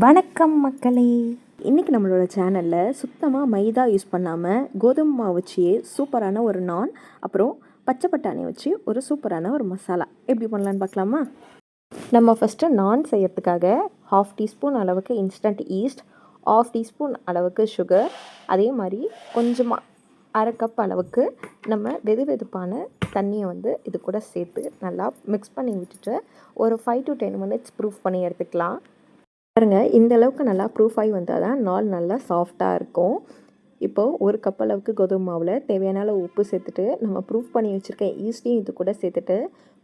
வணக்கம் மக்களே. இன்றைக்கி நம்மளோட சேனலில் சுத்தமாக மைதா யூஸ் பண்ணாமல் கோதுமை மாவு வச்சியே சூப்பரான ஒரு நான், அப்புறம் பச்சை பட்டாணி வச்சு ஒரு சூப்பரான ஒரு மசாலா எப்படி பண்ணலான்னு பார்க்கலாமா? நம்ம ஃபஸ்ட்டு நான் செய்யறதுக்காக 1/2 டீஸ்பூன் அளவுக்கு இன்ஸ்டன்ட் ஈஸ்ட், 1/2 டீஸ்பூன் அளவுக்கு சுகர், அதே மாதிரி கொஞ்சமாக 1/2 கப் அளவுக்கு நம்ம வெதுவெதுப்பான தண்ணியை இது கூட சேர்த்து நல்லா மிக்ஸ் பண்ணி விட்டுட்டு ஒரு 5 to 10 மினிட்ஸ் ப்ரூஃப் பண்ணி எடுத்துக்கலாம். பாருங்கள், இந்த அளவுக்கு நல்லா ப்ரூஃப் ஆகி வந்தால் தான் நாள் நல்லா சாஃப்டாக இருக்கும். இப்போது ஒரு கப் அளவுக்கு கோதுமை மாவில் தேவையான அளவு உப்பு சேர்த்துட்டு நம்ம ப்ரூஃப் பண்ணி வச்சுருக்க ஈஸ்டையும் இது கூட சேர்த்துட்டு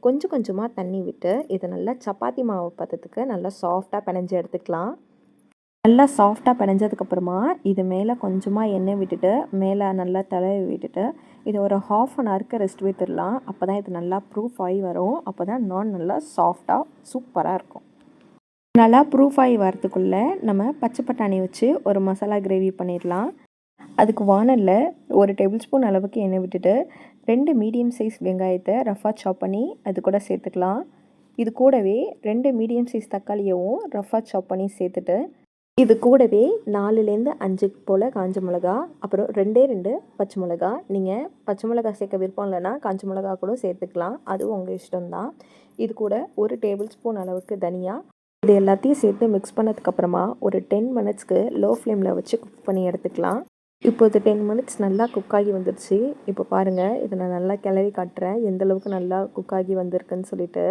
கொஞ்சம் கொஞ்சமாக தண்ணி விட்டு இதை நல்லா சப்பாத்தி மாவு பதத்துக்கு நல்லா சாஃப்டாக பிணைஞ்சு எடுத்துக்கலாம். நல்லா சாஃப்டாக பிணைஞ்சதுக்கப்புறமா இது மேலே கொஞ்சமாக எண்ணெய் விட்டுட்டு மேலே நல்லா தடவி விட்டுட்டு இதை ஒரு 1/2 அன் ஹவருக்கு ரெஸ்ட் விட்டுடலாம். அப்போ தான் இது நல்லா ப்ரூஃப் ஆகி வரும். அப்போ தான் நான் நல்லா சாஃப்டாக சூப்பராக இருக்கும். நல்லா ப்ரூஃப் ஆகி வரத்துக்குள்ளே நம்ம பச்சை பட்டாணி வச்சு ஒரு மசாலா கிரேவி பண்ணிடலாம். அதுக்கு வானலில் ஒரு டேபிள் ஸ்பூன் அளவுக்கு எண்ணெய் விட்டுட்டு 2 மீடியம் சைஸ் வெங்காயத்தை ரஃபாக சாப் பண்ணி அது கூட சேர்த்துக்கலாம். இது கூடவே 2 மீடியம் சைஸ் தக்காளியவும் ரஃபாக சாப் பண்ணி சேர்த்துட்டு இது கூடவே 4லேருந்து 5 போல் காஞ்ச மிளகா, அப்புறம் 2 பச்சை மிளகா. நீங்கள் பச்சை மிளகா சேர்க்க விருப்பம் இல்லைன்னா காஞ்ச மிளகா கூட சேர்த்துக்கலாம், அதுவும் உங்கள் இஷ்டம்தான். இது கூட ஒரு டேபிள் ஸ்பூன் அளவுக்கு தனியா, இது எல்லாத்தையும் சேர்த்து மிக்ஸ் பண்ணதுக்கப்புறமா ஒரு 10 மினிட்ஸ்க்கு லோ ஃப்ளேமில் வச்சு குக் பண்ணி எடுத்துக்கலாம். இப்போ இது 10 மினிட்ஸ் நல்லா குக் ஆகி வந்துடுச்சு. இப்போ பாருங்கள், இதை நான் நல்லா கிளறி காட்டுறேன் எந்தளவுக்கு நல்லா குக் ஆகி வந்திருக்குன்னு சொல்லிட்டு.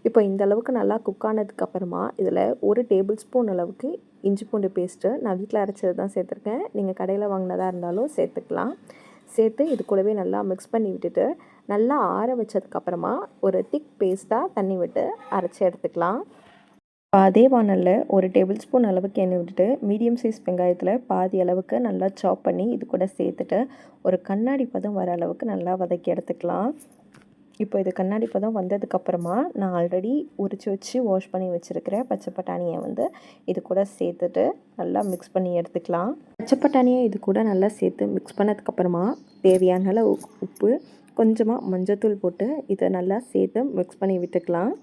இப்போ இந்த அளவுக்கு நல்லா குக் ஆனதுக்கப்புறமா இதில் ஒரு டேபிள் ஸ்பூன் அளவுக்கு இஞ்சி பூண்டு பேஸ்ட்டு நான் வீட்டில் அரைச்சது தான் சேர்த்துருக்கேன். நீங்கள் கடையில் வாங்கினதாக இருந்தாலும் சேர்த்துக்கலாம். சேர்த்து இது கூடவே நல்லா மிக்ஸ் பண்ணி விட்டுட்டு நல்லா ஆற வச்சதுக்கப்புறமா ஒரு திக் பேஸ்ட்டாக தண்ணி விட்டு அரைச்சி எடுத்துக்கலாம். அதே வானலில் ஒரு டேபிள் ஸ்பூன் அளவுக்கு எண்ணெய் விட்டுட்டு மீடியம் சைஸ் வெங்காயத்தில் பாதி அளவுக்கு நல்லா சாப் பண்ணி இது கூட சேர்த்துட்டு ஒரு கண்ணாடி பதம் வர அளவுக்கு நல்லா வதக்கி எடுத்துக்கலாம். இப்போ இது கண்ணாடி பதம் வந்ததுக்கப்புறமா நான் ஆல்ரெடி உரித்து வச்சு வாஷ் பண்ணி வச்சுருக்கிற பச்சை பட்டாணியை இது கூட சேர்த்துட்டு நல்லா மிக்ஸ் பண்ணி எடுத்துக்கலாம். பச்சை பட்டாணியை இது கூட நல்லா சேர்த்து மிக்ஸ் பண்ணதுக்கப்புறமா தேவையான அளவு உப்பு, கொஞ்சமாக மஞ்சத்தூள் போட்டு இதை நல்லா சேர்த்து மிக்ஸ் பண்ணி விட்டுக்கலாம்.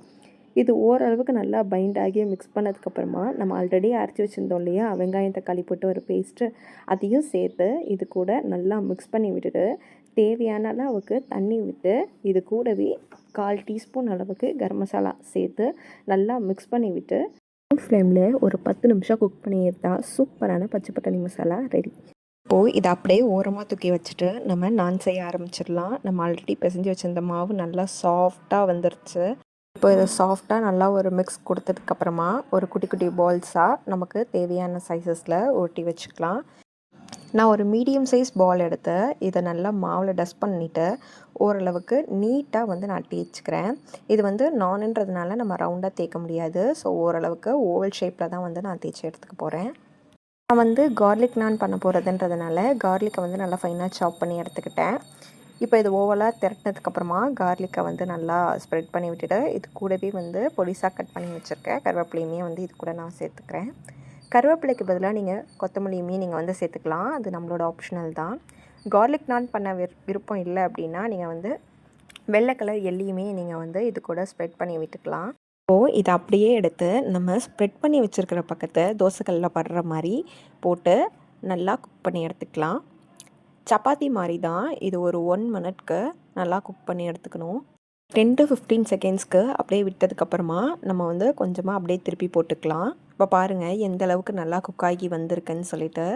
இது ஓரளவுக்கு நல்லா பைண்ட் ஆகி மிக்ஸ் பண்ணதுக்கப்புறமா நம்ம ஆல்ரெடி அரைச்சி வச்சுருந்தோம் இல்லையா, வெங்காயம் தக்காளி போட்டு ஒரு பேஸ்ட்டு, அதையும் சேர்த்து இது கூட நல்லா மிக்ஸ் பண்ணி விட்டுட்டு தேவையான அளவுக்கு தண்ணி விட்டு இது கூடவே 1/4 டீஸ்பூன் அளவுக்கு கரம் மசாலா சேர்த்து நல்லா மிக்ஸ் பண்ணி விட்டு ஃப்ளேமில் ஒரு 10 நிமிஷம் குக் பண்ணி எடுத்தால் சூப்பரான பச்சை பட்டாணி மசாலா ரெடி. இப்போது இதை அப்படியே ஓரமாக தூக்கி வச்சுட்டு நம்ம நான் செய்ய ஆரம்பிச்சிடலாம். நம்ம ஆல்ரெடி பிசைஞ்சு வச்சுருந்த மாவு நல்லா சாஃப்டாக வந்துருச்சு. இப்போ இதை சாஃப்டாக நல்லா ஒரு மிக்ஸ் கொடுத்ததுக்கப்புறமா ஒரு குட்டி குட்டி பால்ஸாக நமக்கு தேவையான சைஸஸில் ஒட்டி வச்சுக்கலாம். நான் ஒரு மீடியம் சைஸ் பால் எடுத்து இதை நல்லா மாவில் டஸ்ட் பண்ணிவிட்டு ஓரளவுக்கு நீட்டாக நான் தேய்ச்சிக்கிறேன். இது நான்ன்றதுனால நம்ம ரவுண்டாக தேய்க்க முடியாது. ஸோ ஓரளவுக்கு ஓவல் ஷேப்பில் தான் நான் தேய்ச்சி எடுத்துக்க போகிறேன். நான் கார்லிக் நான் பண்ண போகிறதுன்றதுனால கார்லிக்கை நல்லா ஃபைனாக சாப் பண்ணி எடுத்துக்கிட்டேன். இப்போ இது ஓவலாக திரட்டினதுக்கப்புறமா கார்லிக்கை நல்லா ஸ்ப்ரெட் பண்ணி விட்டுட்டு இது கூடவே பொடிசாக கட் பண்ணி வச்சுருக்கேன் கருவேப்பிலையுமே இது கூட நான் சேர்த்துக்கிறேன். கருவேப்பிலைக்கு பதிலாக நீங்கள் கொத்தமல்லியுமே நீங்கள் சேர்த்துக்கலாம், அது நம்மளோட ஆப்ஷனல் தான். கார்லிக் நான் பண்ண விருப்பம் இல்லை அப்படின்னா நீங்கள் வெள்ளை கலர் எள்ளியுமே நீங்கள் இது கூட ஸ்ப்ரெட் பண்ணி விட்டுக்கலாம். இப்போது இதை அப்படியே எடுத்து நம்ம ஸ்ப்ரெட் பண்ணி வச்சுருக்கிற பக்கத்தை தோசைக்கல்லில் படுற மாதிரி போட்டு நல்லா குக் பண்ணி எடுத்துக்கலாம். சப்பாத்தி மாதிரி தான் இது. ஒரு 1 மினிட்க்கு நல்லா குக் பண்ணி எடுத்துக்கணும். 10 to 15 செகண்ட்ஸ்க்கு அப்படியே விட்டதுக்கப்புறமா நம்ம கொஞ்சமாக அப்படியே திருப்பி போட்டுக்கலாம். இப்போ பாருங்கள் எந்த அளவுக்கு நல்லா குக் ஆகி வந்திருக்குன்னு சொல்லிட்டு.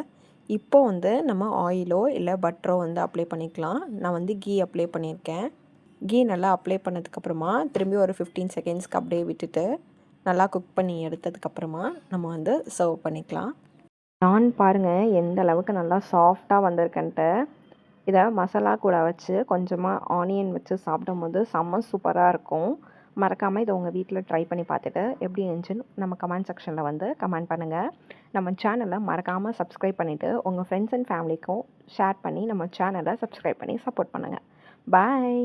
இப்போது நம்ம ஆயிலோ இல்லை பட்டரோ அப்ளை பண்ணிக்கலாம். நான் கீ அப்ளை பண்ணியிருக்கேன். கீ நல்லா அப்ளை பண்ணதுக்கப்புறமா திரும்பி ஒரு 15 செகண்ட்ஸ்க்கு அப்படியே விட்டுட்டு நல்லா குக் பண்ணி எடுத்ததுக்கப்புறமா நம்ம சர்வ் பண்ணிக்கலாம். நான் பாருங்கள் எந்த அளவுக்கு நல்லா சாஃப்டாக வந்திருக்குன்ட்டு. இதை மசாலா கூட வச்சு கொஞ்சமாக ஆனியன் வச்சு சாப்பிடும்போது செம்ம சூப்பராக இருக்கும். மறக்காமல் இதை உங்கள் வீட்டில் ட்ரை பண்ணி பார்த்துட்டு எப்படி இருந்துச்சுன்னு நம்ம கமெண்ட் செக்ஷனில் கமெண்ட் பண்ணுங்கள். நம்ம சேனலை மறக்காமல் சப்ஸ்கிரைப் பண்ணிவிட்டு உங்கள் ஃப்ரெண்ட்ஸ் அண்ட் ஃபேமிலிக்கும் ஷேர் பண்ணி நம்ம சேனலை சப்ஸ்கிரைப் பண்ணி சப்போர்ட் பண்ணுங்கள். பாய்.